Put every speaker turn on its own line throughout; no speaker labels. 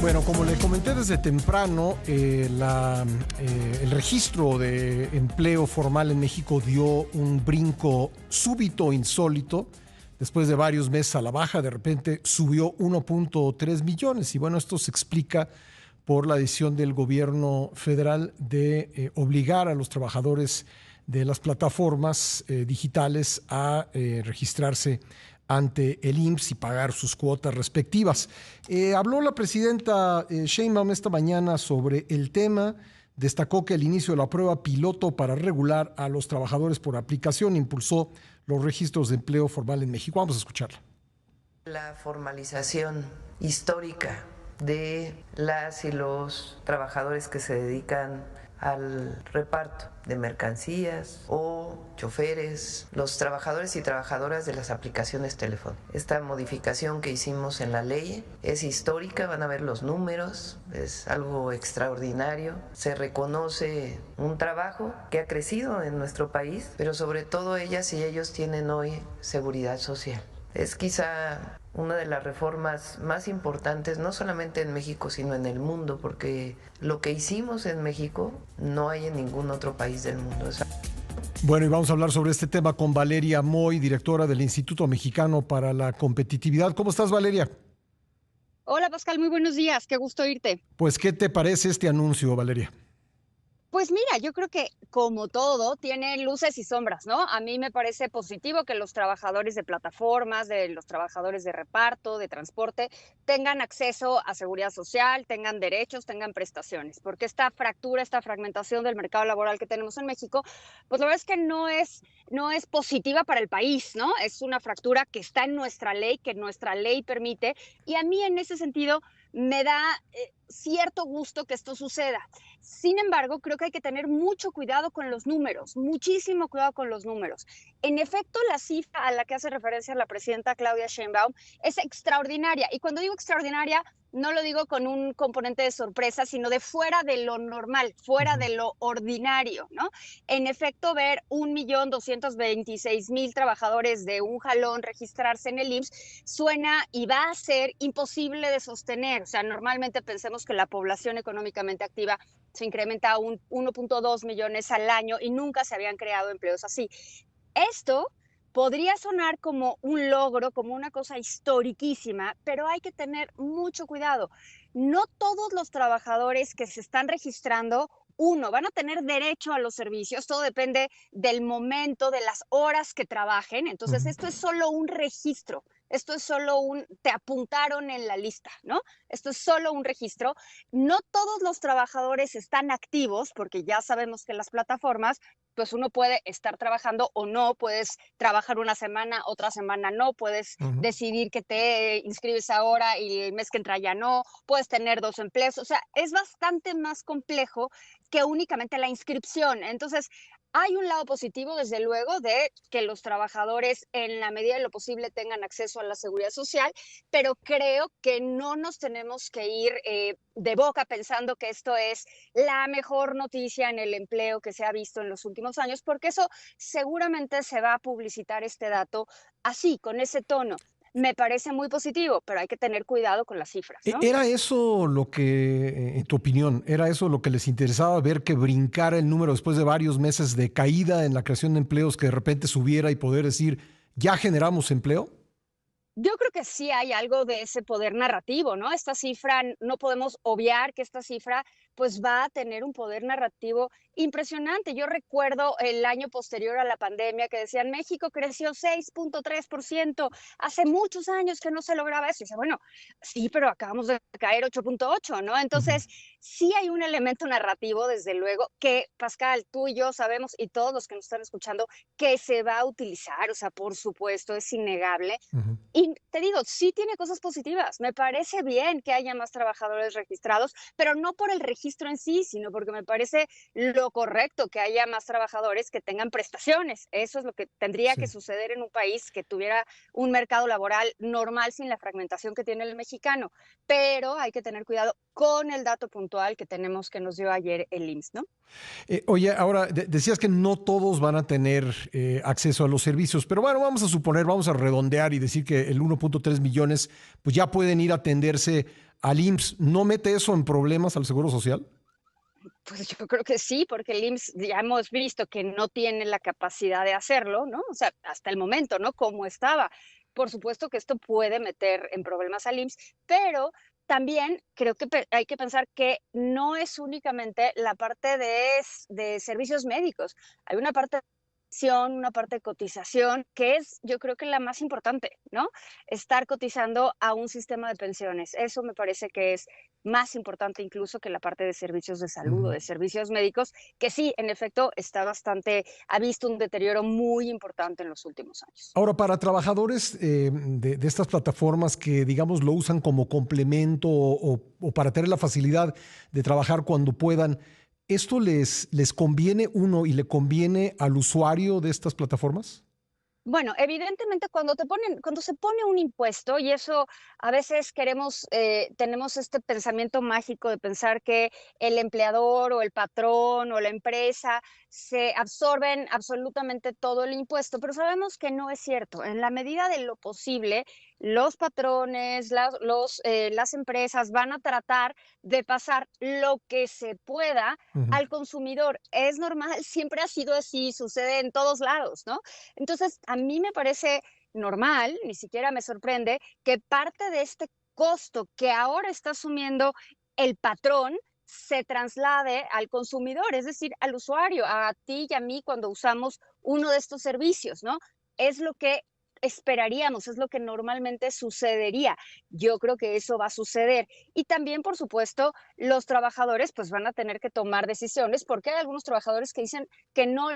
Bueno, como le comenté desde temprano, el registro de empleo formal en México dio un brinco súbito, insólito. Después de varios meses a la baja, de repente subió 1.3 millones. Y bueno, esto se explica por la decisión del gobierno federal de obligar a los trabajadores de las plataformas digitales a registrarse ante el IMSS y pagar sus cuotas respectivas. Habló la presidenta Sheinbaum esta mañana sobre el tema. Destacó que el inicio de la prueba piloto para regular a los trabajadores por aplicación impulsó los registros de empleo formal en México. Vamos a escucharla.
La formalización histórica de las y los trabajadores que se dedican al reparto de mercancías o choferes, los trabajadores y trabajadoras de las aplicaciones telefónicas. Esta modificación que hicimos en la ley es histórica, van a ver los números, es algo extraordinario. Se reconoce un trabajo que ha crecido en nuestro país, pero sobre todo ellas y ellos tienen hoy seguridad social. Es quizá una de las reformas más importantes, no solamente en México, sino en el mundo, porque lo que hicimos en México no hay en ningún otro país del mundo.
Bueno, y vamos a hablar sobre este tema con Valeria Moy, directora del Instituto Mexicano para la Competitividad. ¿Cómo estás, Valeria?
Hola, Pascal, muy buenos días, qué gusto oírte.
Pues, ¿qué te parece este anuncio, Valeria?
Pues mira, yo creo que como todo tiene luces y sombras, ¿no? A mí me parece positivo que los trabajadores de plataformas, de los trabajadores de reparto, de transporte, tengan acceso a seguridad social, tengan derechos, tengan prestaciones, porque esta fractura, esta fragmentación del mercado laboral que tenemos en México, pues la verdad es que no es positiva para el país, ¿no? Es una fractura que está en nuestra ley, que nuestra ley permite, y a mí en ese sentido me da cierto gusto que esto suceda. Sin embargo, creo que hay que tener mucho cuidado con los números, muchísimo cuidado con los números. En efecto, la cifra a la que hace referencia la presidenta Claudia Sheinbaum es extraordinaria. Y cuando digo extraordinaria, no lo digo con un componente de sorpresa, sino de fuera de lo normal, fuera de lo ordinario, ¿no? En efecto, ver 1.226.000 trabajadores de un jalón registrarse en el IMSS suena y va a ser imposible de sostener. O sea, normalmente pensemos que la población económicamente activa se incrementa a 1.2 millones al año y nunca se habían creado empleos así. Esto podría sonar como un logro, como una cosa historiquísima, pero hay que tener mucho cuidado. No todos los trabajadores que se están registrando, van a tener derecho a los servicios, todo depende del momento, de las horas que trabajen. Entonces, esto es solo un registro, esto es solo te apuntaron en la lista, ¿no? Esto es solo un registro. No todos los trabajadores están activos, porque ya sabemos que las plataformas, pues uno puede estar trabajando o no, puedes trabajar una semana, otra semana no, puedes decidir que te inscribes ahora y el mes que entra ya no, puedes tener 2 empleos, o sea, es bastante más complejo que únicamente la inscripción. Entonces, hay un lado positivo, desde luego, de que los trabajadores en la medida de lo posible tengan acceso a la seguridad social, pero creo que no nos tenemos que ir de boca pensando que esto es la mejor noticia en el empleo que se ha visto en los últimos años, porque eso seguramente se va a publicitar este dato así, con ese tono. Me parece muy positivo, pero hay que tener cuidado con las cifras, ¿no?
¿Era eso lo que, en tu opinión, era eso lo que les interesaba, ver que brincara el número después de varios meses de caída en la creación de empleos, que de repente subiera y poder decir, ya generamos empleo?
Yo creo que sí hay algo de ese poder narrativo, ¿no? Esta cifra, no podemos obviar que esta cifra pues va a tener un poder narrativo impresionante. Yo recuerdo el año posterior a la pandemia que decían México creció 6.3%, hace muchos años que no se lograba eso. Y dice, bueno, sí, pero acabamos de caer 8.8, ¿no? Entonces, sí hay un elemento narrativo, desde luego, que Pascal, tú y yo sabemos, y todos los que nos están escuchando, que se va a utilizar, o sea, por supuesto, es innegable. Y te digo, sí tiene cosas positivas. Me parece bien que haya más trabajadores registrados, pero no por el registro en sí, sino porque me parece lo correcto que haya más trabajadores que tengan prestaciones. Eso es lo que tendría que suceder en un país que tuviera un mercado laboral normal sin la fragmentación que tiene el mexicano. Pero hay que tener cuidado con el dato puntual que tenemos que nos dio ayer el IMSS, ¿no?
Oye, ahora decías que no todos van a tener acceso a los servicios, pero bueno, vamos a suponer, vamos a redondear y decir que el 1.3 millones pues ya pueden ir a atenderse al IMSS, ¿no mete eso en problemas al Seguro Social?
Pues yo creo que sí, porque el IMSS ya hemos visto que no tiene la capacidad de hacerlo, ¿no? O sea, hasta el momento, ¿no? Como estaba. Por supuesto que esto puede meter en problemas al IMSS, pero también creo que hay que pensar que no es únicamente la parte de servicios médicos. Hay una parte de una parte de cotización, que es yo creo que la más importante, ¿no? Estar cotizando a un sistema de pensiones. Eso me parece que es más importante incluso que la parte de servicios de salud o
Ujú.
de servicios médicos, que sí, en efecto, ha visto un deterioro muy importante en los últimos años.
Ahora, para trabajadores de estas plataformas que, digamos, lo usan como complemento o para tener la facilidad de trabajar cuando puedan, ¿esto les conviene uno y le conviene al usuario de estas plataformas?
Bueno, evidentemente cuando se pone un impuesto, y eso a veces tenemos este pensamiento mágico de pensar que el empleador o el patrón o la empresa se absorben absolutamente todo el impuesto, pero sabemos que no es cierto. En la medida de lo posible, los patrones, las empresas van a tratar de pasar lo que se pueda
Ujú.
al consumidor. Es normal, siempre ha sido así, sucede en todos lados, ¿no? Entonces, a mí me parece normal, ni siquiera me sorprende, que parte de este costo que ahora está asumiendo el patrón se traslade al consumidor, es decir, al usuario, a ti y a mí cuando usamos uno de estos servicios, ¿no? Es lo que esperaríamos, es lo que normalmente sucedería. Yo creo que eso va a suceder. Y también, por supuesto, los trabajadores pues van a tener que tomar decisiones porque hay algunos trabajadores que dicen que no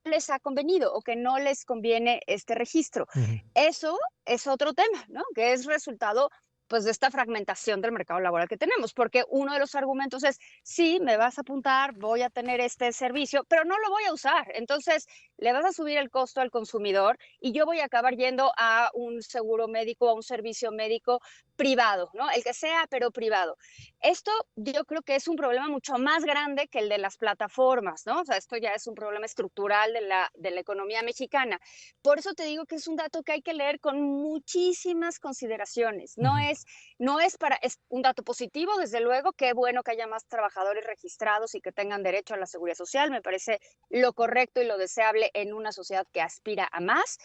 les ha convenido o que no les conviene este registro.
Ujú.
Eso es otro tema, ¿no? Que es resultado pues de esta fragmentación del mercado laboral que tenemos, porque uno de los argumentos es, sí, me vas a apuntar, voy a tener este servicio, pero no lo voy a usar. Entonces, le vas a subir el costo al consumidor y yo voy a acabar yendo a un seguro médico, a un servicio médico privado, ¿no? El que sea, pero privado. Esto yo creo que es un problema mucho más grande que el de las plataformas, ¿no? O sea, esto ya es un problema estructural de la economía mexicana. Por eso te digo que es un dato que hay que leer con muchísimas consideraciones.
Ujú.
Es un dato positivo, desde luego, qué bueno que haya más trabajadores registrados y que tengan derecho a la seguridad social, me parece lo correcto y lo deseable en una sociedad que aspira a más,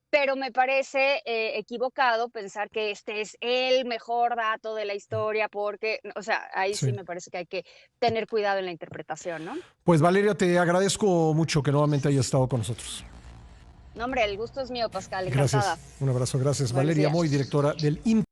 pero me parece equivocado pensar que este es el mejor dato de la historia, porque, o sea, ahí sí
Sí.
me parece que hay que tener cuidado en la interpretación, ¿no?
Pues Valeria, te agradezco mucho que nuevamente hayas estado con nosotros.
No, hombre, el gusto es mío, Pascal,
Gracias.
encantada.
Un abrazo. Gracias.
Buenos
Valeria
días.
Moy, directora del IMSS.